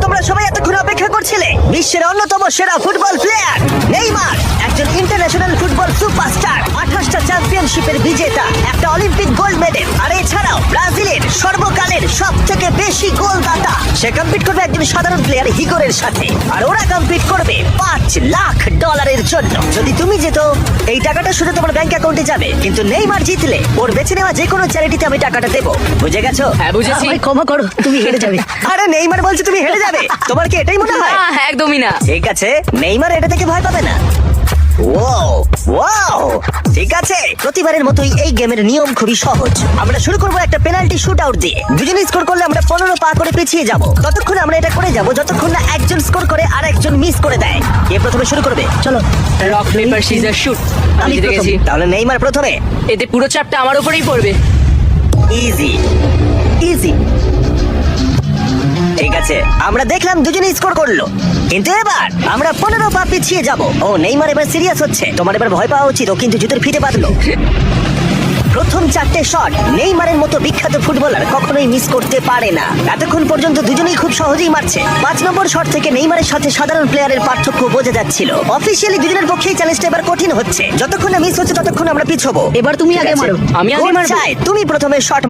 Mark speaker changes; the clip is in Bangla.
Speaker 1: তোমরা সবাই এতক্ষণ অপেক্ষা করছিলে বিশ্বের অন্যতম সেরা ফুটবল প্লেয়ার নেইমার, একজন ইন্টারন্যাশনাল ফুটবল সুপারস্টার, 28টা চ্যাম্পিয়নশিপের বিজেতা, একটা অলিম্পিক গোল্ড মেডেল, আর এছাড়াও ব্রাজিলের সর্বকালের সবথেকে বেশি গোলদাতা। সে কম্পিট করবে একজন সাধারণ প্লেয়ার হিগোরের সাথে, আর ওরা কম্পিট করবে $5 লাখ জন্য। যদি তুমি যেত, এই টাকাটা শুধু তোমার ব্যাংক অ্যাকাউন্টে যাবে, কিন্তু নেইমার জিতলে ওর বেছে নেওয়া যে কোনো চ্যারিটিতে আমি টাকাটা দেবো। বুঝে গেছো?
Speaker 2: হ্যাঁ বুঝেছি।
Speaker 1: আমায় ক্ষমা করো, তুমি হেরে যাবে। আরে নেইমার বলছে তুমি হেরে যাবে, তোমার কি এটাই মনে হয়?
Speaker 2: না, একদমই না।
Speaker 1: ঠিক আছে, নেইমার এটা থেকে ভয় পাবে না। ওয়াও ওয়াও, ঠিক আছে। প্রতিবারের মতোই এই গেমের নিয়ম খুবই সহজ। আমরা শুরু করব একটা পেনাল্টি শুট আউট দিয়ে। দুজনে স্কোর করলে আমরা 15 পা করে পিছিয়ে যাব। ততক্ষণ আমরা এটা করে যাব যতক্ষণ না একজন স্কোর করে আর একজন মিস করে দেয়। কে প্রথমে শুরু করবে? চলো।
Speaker 2: Rock paper scissor shoot. আমি জিতে গেছি।
Speaker 1: তাহলে নেইমার প্রথমে।
Speaker 2: এতে পুরো চাপটা আমার উপরেই পড়বে।
Speaker 1: Easy easy. ঠিক আছে, আমরা দেখলাম দুজনেই স্কোর করলো, কিন্তু এবার আমরা 15 পা পিছিয়ে যাব। ও নেইমার এবার সিরিয়াস হচ্ছে। তোমার এবার ভয় পাওয়া উচিত, ও কিন্তু জুতোর ফিতে বাঁধলো। প্রথম 4টে শট নেইমারের মতো বিখ্যাত ফুটবলার কখনোই মিস করতে পারে না। এতক্ষণ পর্যন্ত দুজনেই খুব সহজেই মারছে। 5 নম্বর শট থেকে নেইমারের সাথে সাধারণ প্লেয়ারের পার্থক্য বোঝা যাচ্ছিল। অফিসিয়ালি দুজনের পক্ষেই চ্যালেঞ্জটা এবার কঠিন হচ্ছে। যতক্ষণ না মিস হচ্ছে ততক্ষণ আমরা পিছবো।
Speaker 3: এবার তুমি আগে মারো।
Speaker 2: আমি আগে মারবো।
Speaker 1: চাই তুমি প্রথমে শট